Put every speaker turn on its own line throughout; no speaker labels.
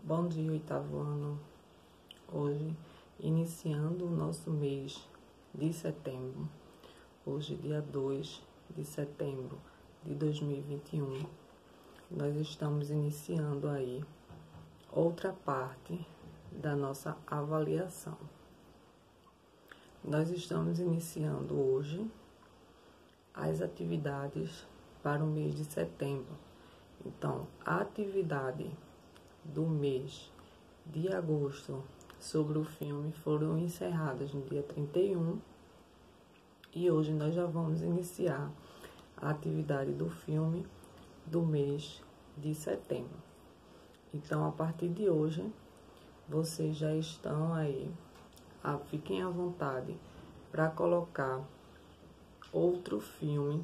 Bom dia, oitavo ano. Hoje, iniciando o nosso mês de setembro. Hoje, dia 2 de setembro de 2021. Nós estamos iniciando aí outra parte da nossa avaliação. Nós estamos iniciando hoje as atividades para o mês de setembro. Então, a atividade do mês de agosto sobre o filme foram encerradas no dia 31 e hoje nós já vamos iniciar a atividade do filme do mês de setembro. Então, a partir de hoje, vocês já estão aí, fiquem à vontade para colocar outro filme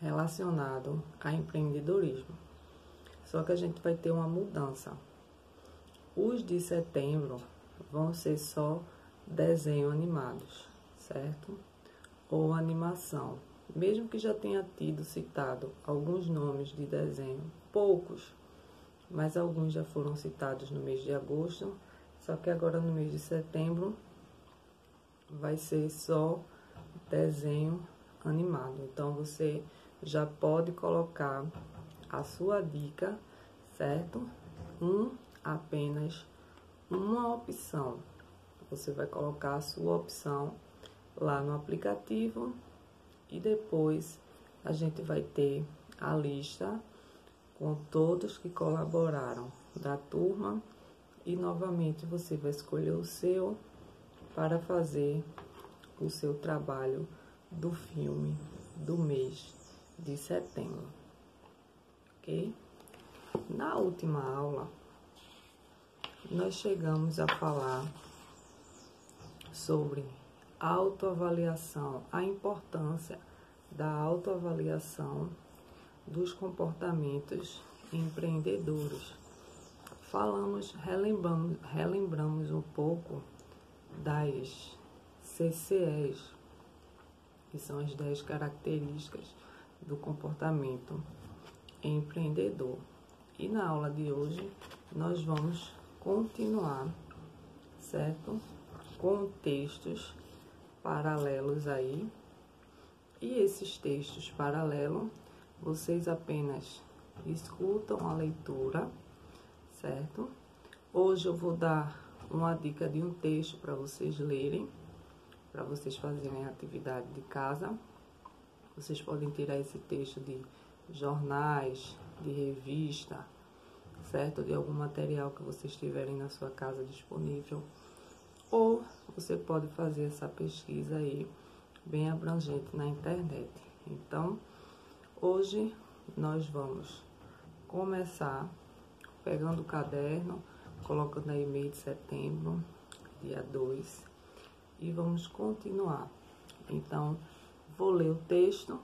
relacionado a empreendedorismo. Só que a gente vai ter uma mudança. Os de setembro vão ser só desenho animados, certo? Ou animação. Mesmo que já tenha tido citado alguns nomes de desenho, poucos, mas alguns já foram citados no mês de agosto, só que agora no mês de setembro vai ser só desenho animado. Então, você já pode colocar a sua dica, certo? Apenas uma opção. Você vai colocar a sua opção lá no aplicativo e depois a gente vai ter a lista com todos que colaboraram da turma e novamente você vai escolher o seu para fazer o seu trabalho do filme do mês de setembro, ok? Na última aula, nós chegamos a falar sobre autoavaliação, a importância da autoavaliação dos comportamentos empreendedores. Relembramos um pouco das CCEs, que são as 10 características do comportamento empreendedor. E na aula de hoje, nós vamos continuar, certo? Com textos paralelos aí. E esses textos paralelos, vocês apenas escutam a leitura, certo? Hoje eu vou dar uma dica de um texto para vocês lerem, para vocês fazerem a atividade de casa. Vocês podem tirar esse texto de jornais, de revista, certo? De algum material que vocês tiverem na sua casa disponível. Ou você pode fazer essa pesquisa aí, bem abrangente na internet. Então, hoje nós vamos começar pegando o caderno, colocando aí mês de setembro, dia 2, e vamos continuar. Então, vou ler o texto,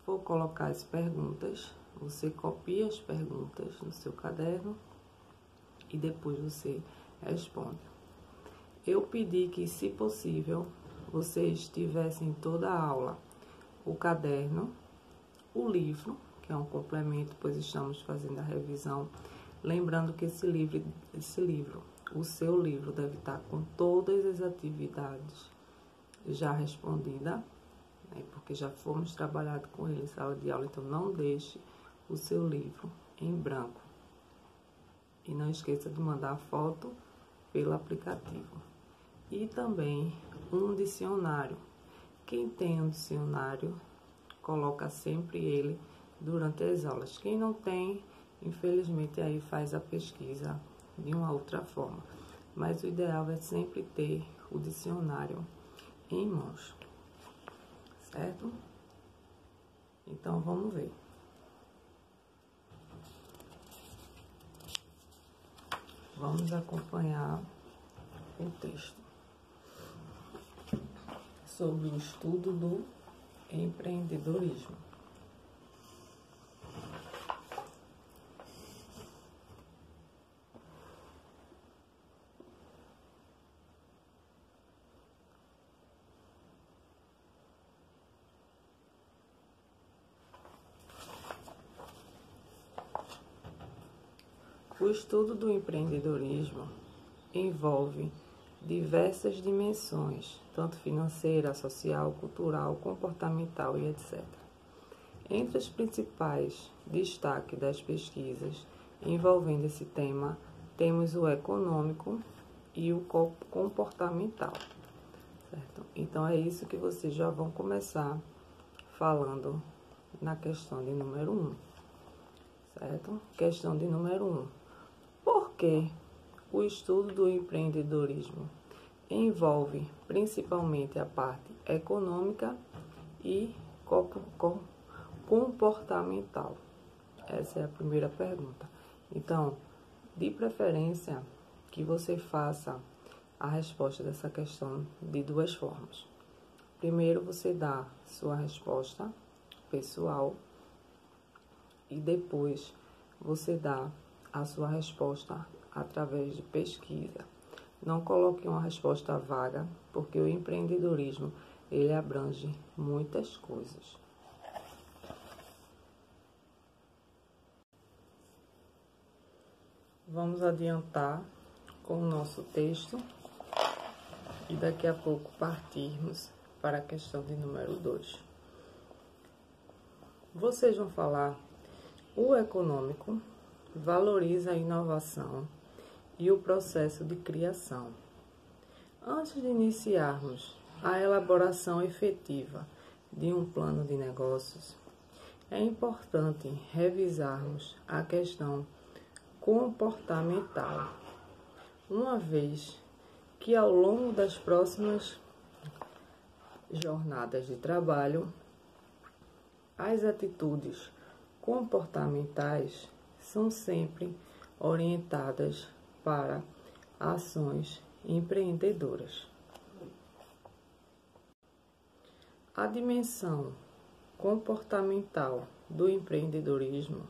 vou colocar as perguntas, você copia as perguntas no seu caderno e depois você responde. Eu pedi que, se possível, vocês tivessem toda a aula o caderno, o livro, que é um complemento, pois estamos fazendo a revisão. Lembrando que esse livro, o seu livro deve estar com todas as atividades já respondidas, né, porque já fomos trabalhado com ele em sala de aula, então não deixe o seu livro em branco. E não esqueça de mandar a foto pelo aplicativo. E também um dicionário. Quem tem um dicionário, coloca sempre ele durante as aulas. Quem não tem, infelizmente, aí faz a pesquisa de uma outra forma. Mas o ideal é sempre ter o dicionário em mãos, certo? Então, vamos ver. Vamos acompanhar o texto sobre o estudo do empreendedorismo. O estudo do empreendedorismo envolve diversas dimensões, tanto financeira, social, cultural, comportamental e etc. Entre os principais destaques das pesquisas envolvendo esse tema, temos o econômico e o comportamental, certo? Então, é isso que vocês já vão começar falando na questão de número 1, certo? Questão de número 1. Por que o estudo do empreendedorismo envolve principalmente a parte econômica e comportamental? Essa é a primeira pergunta. Então, de preferência que você faça a resposta dessa questão de duas formas. Primeiro, você dá sua resposta pessoal e depois você dá a sua resposta através de pesquisa. Não coloque uma resposta vaga, porque o empreendedorismo, ele abrange muitas coisas. Vamos adiantar com o nosso texto e daqui a pouco partirmos para a questão de número 2. Vocês vão falar: o econômico valoriza a inovação e o processo de criação. Antes de iniciarmos a elaboração efetiva de um plano de negócios, é importante revisarmos a questão comportamental, uma vez que ao longo das próximas jornadas de trabalho, as atitudes comportamentais são sempre orientadas para ações empreendedoras. A dimensão comportamental do empreendedorismo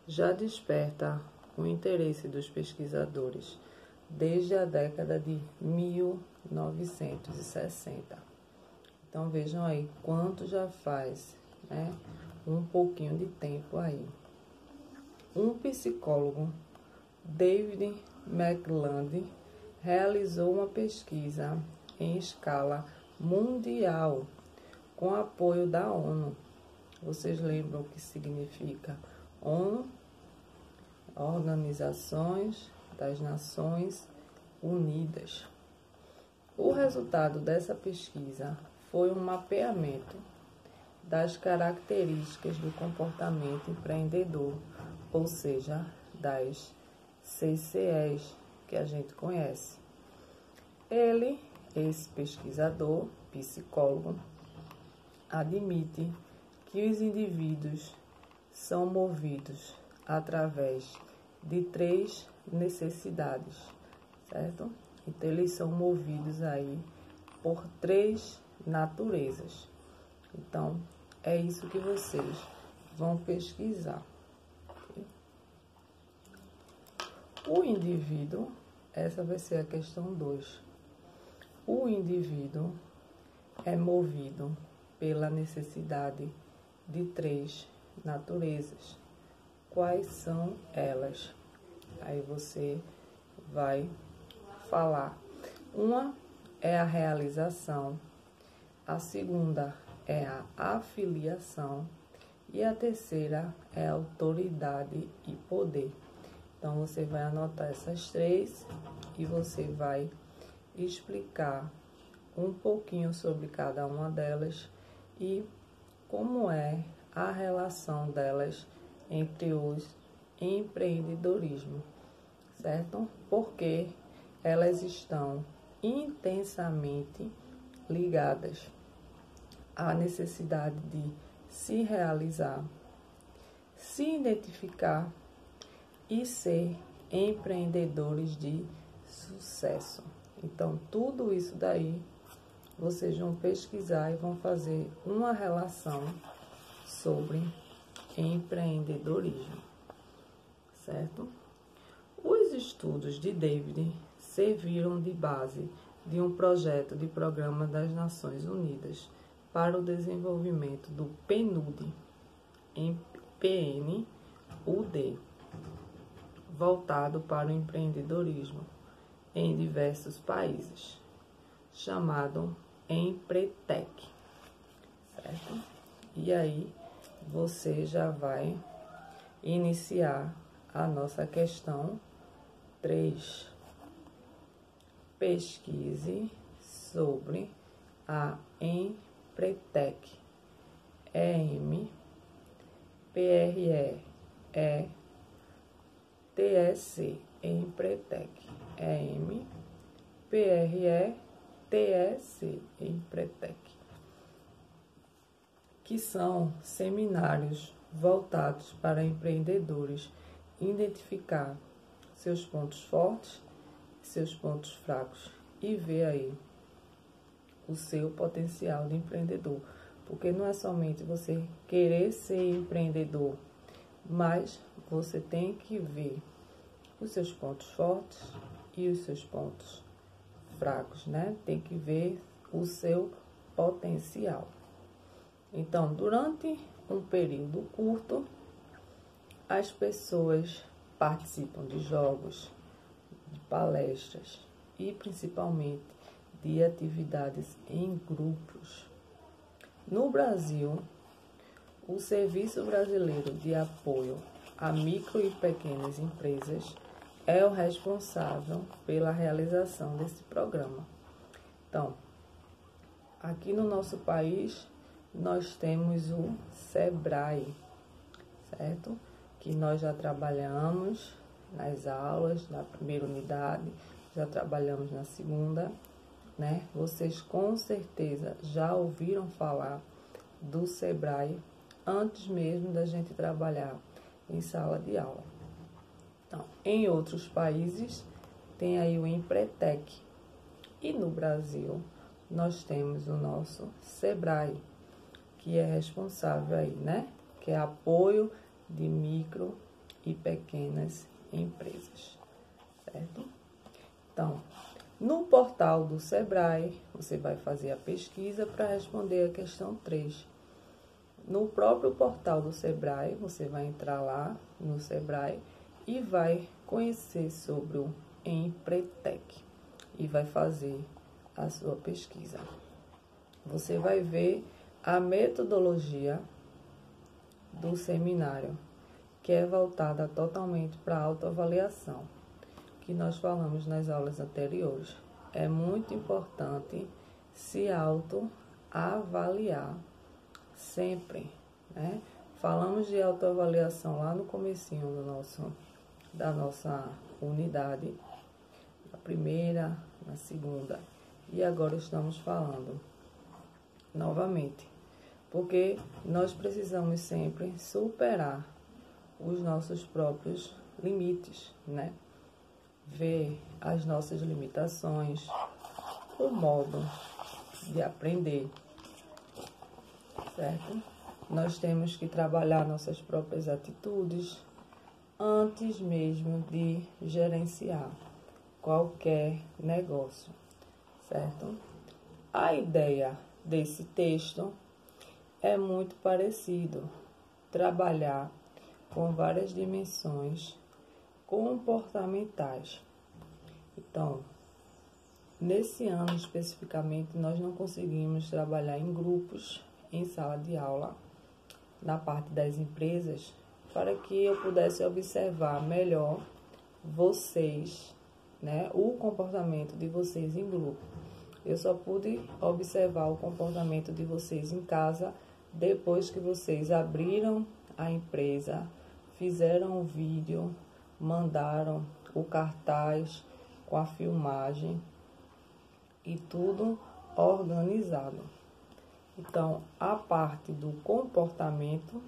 já desperta o interesse dos pesquisadores desde a década de 1960. Então, vejam aí quanto já faz, né? Um pouquinho de tempo aí. Um psicólogo, David McLand, realizou uma pesquisa em escala mundial com apoio da ONU. Vocês lembram o que significa ONU? Organizações das Nações Unidas. O resultado dessa pesquisa foi um mapeamento das características do comportamento empreendedor, ou seja, das CCEs que a gente conhece. Ele, esse pesquisador, psicólogo, admite que os indivíduos são movidos através de 3 necessidades, certo? Então, eles são movidos aí por 3 naturezas. Então, é isso que vocês vão pesquisar. O indivíduo, essa vai ser a questão 2. O indivíduo é movido pela necessidade de 3 naturezas. Quais são elas? Aí você vai falar. Uma é a realização, a segunda é a afiliação e a terceira é a autoridade e poder. Então, você vai anotar essas 3 e você vai explicar um pouquinho sobre cada uma delas e como é a relação delas entre os empreendedorismo, certo? Porque elas estão intensamente ligadas à necessidade de se realizar, se identificar e ser empreendedores de sucesso. Então, tudo isso daí vocês vão pesquisar e vão fazer uma relação sobre empreendedorismo, certo? Os estudos de David serviram de base de um projeto de Programa das Nações Unidas para o desenvolvimento do PNUD, PNUD, voltado para o empreendedorismo em diversos países, chamado Empretec, certo? E aí você já vai iniciar a nossa questão 3. Pesquise sobre a Empretec. EMPRETEC. Empretec. EMPRETEC. Empretec. Que são seminários voltados para empreendedores identificar seus pontos fortes, seus pontos fracos e ver aí o seu potencial de empreendedor. Porque não é somente você querer ser empreendedor, mas você tem que ver os seus pontos fortes e os seus pontos fracos, né? Tem que ver o seu potencial. Então, durante um período curto, as pessoas participam de jogos, de palestras e principalmente de atividades em grupos. No Brasil, o Serviço Brasileiro de Apoio a Micro e Pequenas Empresas é o responsável pela realização desse programa. Então, aqui no nosso país, nós temos o SEBRAE, certo? Que nós já trabalhamos nas aulas, na primeira unidade, já trabalhamos na segunda, né? Vocês com certeza já ouviram falar do SEBRAE antes mesmo da gente trabalhar em sala de aula. Então, em outros países tem aí o Empretec e no Brasil nós temos o nosso SEBRAE, que é responsável aí, né? Que é apoio de micro e pequenas empresas, certo? Então, no portal do SEBRAE, você vai fazer a pesquisa para responder a questão 3. No próprio portal do SEBRAE, você vai entrar lá no SEBRAE e vai conhecer sobre o Empretec e vai fazer a sua pesquisa. Você vai ver a metodologia do seminário, que é voltada totalmente para a autoavaliação, que nós falamos nas aulas anteriores. É muito importante se autoavaliar sempre, né? Falamos de autoavaliação lá no comecinho da nossa unidade, na primeira, na segunda, e agora estamos falando novamente, porque nós precisamos sempre superar os nossos próprios limites, né? Ver as nossas limitações, o modo de aprender, certo? Nós temos que trabalhar nossas próprias atitudes antes mesmo de gerenciar qualquer negócio, certo? A ideia desse texto é muito parecido, trabalhar com várias dimensões comportamentais. Então, nesse ano especificamente, nós não conseguimos trabalhar em grupos, em sala de aula, na parte das empresas, para que eu pudesse observar melhor vocês, né, o comportamento de vocês em grupo. Eu só pude observar o comportamento de vocês em casa depois que vocês abriram a empresa, fizeram o vídeo, mandaram o cartaz com a filmagem e tudo organizado. Então, a parte do comportamento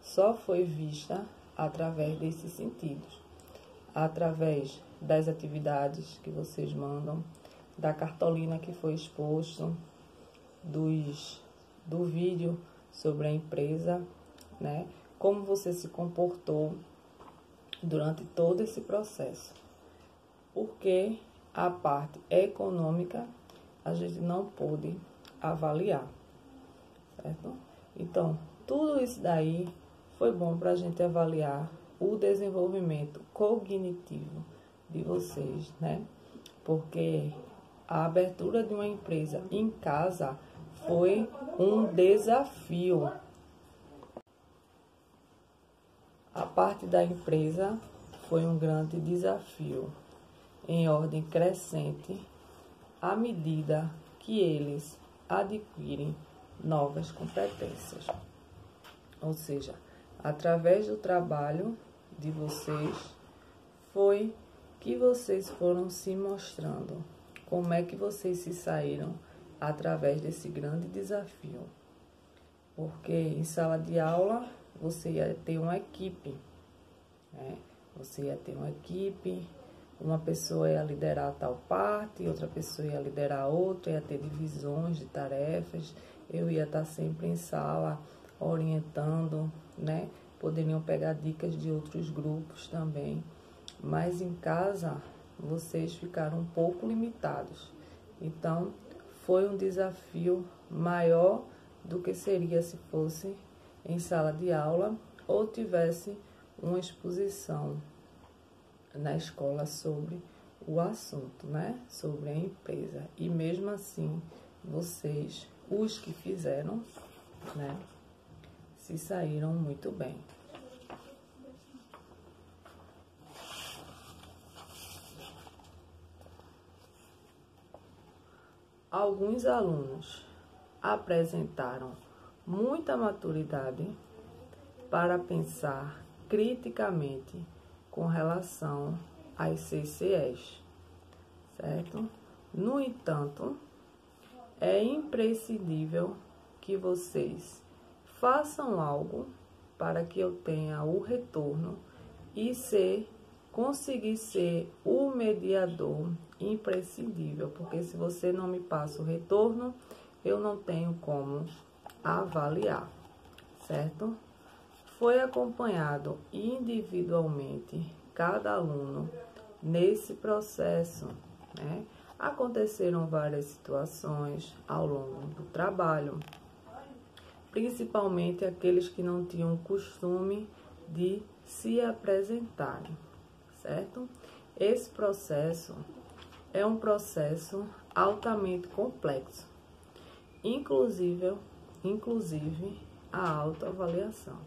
só foi vista através desses sentidos, através das atividades que vocês mandam, da cartolina que foi exposto, do vídeo sobre a empresa, né? Como você se comportou durante todo esse processo. Porque a parte econômica a gente não pôde avaliar, certo? Então, tudo isso daí foi bom para a gente avaliar o desenvolvimento cognitivo de vocês, né? Porque a abertura de uma empresa em casa foi um desafio. A parte da empresa foi um grande desafio, em ordem crescente, à medida que eles adquirem novas competências. Ou seja, através do trabalho de vocês, foi que vocês foram se mostrando, como é que vocês se saíram através desse grande desafio. Porque em sala de aula, você ia ter uma equipe, né? Você ia ter uma equipe, uma pessoa ia liderar tal parte, outra pessoa ia liderar outra, ia ter divisões de tarefas, eu ia estar sempre em sala orientando, né? Poderiam pegar dicas de outros grupos também, mas em casa vocês ficaram um pouco limitados. Então, foi um desafio maior do que seria se fosse em sala de aula ou tivesse uma exposição na escola sobre o assunto, né? Sobre a empresa. E mesmo assim, vocês, os que fizeram, né, se saíram muito bem. Alguns alunos apresentaram muita maturidade para pensar criticamente com relação às CCEs, certo? No entanto, é imprescindível que vocês façam algo para que eu tenha o retorno e conseguir ser o mediador imprescindível, porque se você não me passa o retorno, eu não tenho como avaliar, certo? Foi acompanhado individualmente cada aluno nesse processo, né? Aconteceram várias situações ao longo do trabalho, principalmente aqueles que não tinham costume de se apresentarem, certo? Esse processo é um processo altamente complexo, inclusive a autoavaliação.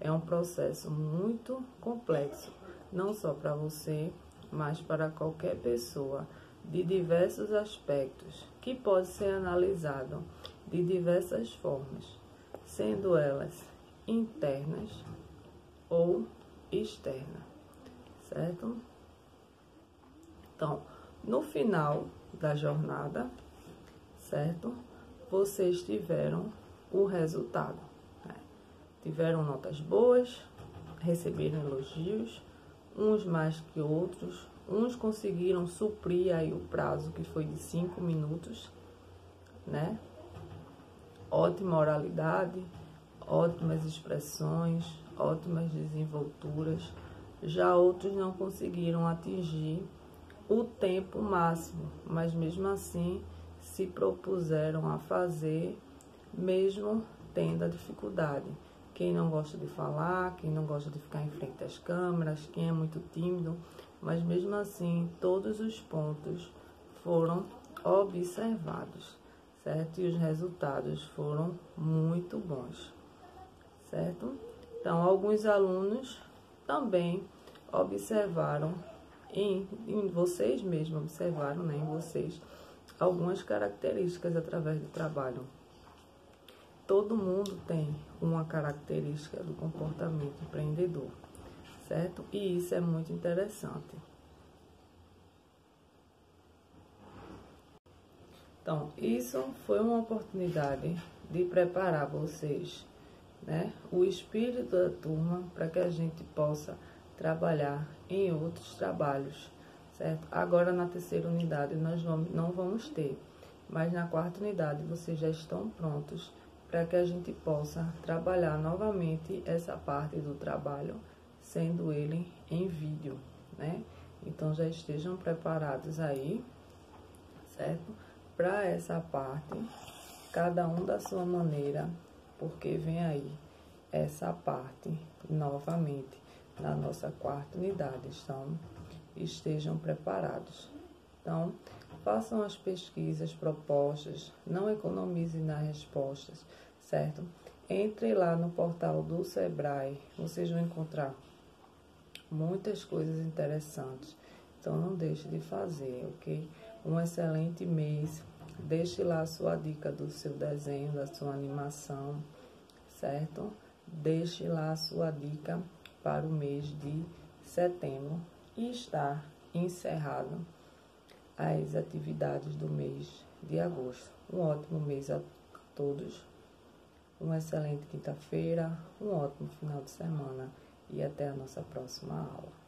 É um processo muito complexo, não só para você, mas para qualquer pessoa, de diversos aspectos, que pode ser analisado de diversas formas, sendo elas internas ou externas, certo? Então, no final da jornada, certo? Vocês tiveram o resultado, né? Tiveram notas boas, receberam elogios, uns mais que outros, uns conseguiram suprir aí o prazo que foi de 5 minutos, né? Ótima oralidade, ótimas expressões, ótimas desenvolturas. Já outros não conseguiram atingir o tempo máximo, mas mesmo assim se propuseram a fazer, mesmo tendo a dificuldade. Quem não gosta de falar, quem não gosta de ficar em frente às câmeras, quem é muito tímido, mas mesmo assim todos os pontos foram observados, certo? E os resultados foram muito bons, certo? Então, alguns alunos também observaram em vocês mesmos, observaram, né, em vocês algumas características através do trabalho. Todo mundo tem uma característica do comportamento empreendedor, certo? E isso é muito interessante. Então, isso foi uma oportunidade de preparar vocês, né, o espírito da turma, para que a gente possa trabalhar em outros trabalhos, certo? Agora, na terceira unidade, nós não vamos ter, mas na quarta unidade vocês já estão prontos para que a gente possa trabalhar novamente essa parte do trabalho, sendo ele em vídeo, né? Então, já estejam preparados aí, certo? Para essa parte, cada um da sua maneira, porque vem aí essa parte novamente na nossa quarta unidade. Estejam preparados. Então, façam as pesquisas propostas, não economizem nas respostas, certo? Entre lá no portal do Sebrae, vocês vão encontrar muitas coisas interessantes. Então, não deixe de fazer, ok? Um excelente mês. Deixe lá a sua dica do seu desenho, da sua animação, certo? Deixe lá a sua dica para o mês de setembro e está encerrado as atividades do mês de agosto. Um ótimo mês a todos, uma excelente quinta-feira, um ótimo final de semana e até a nossa próxima aula.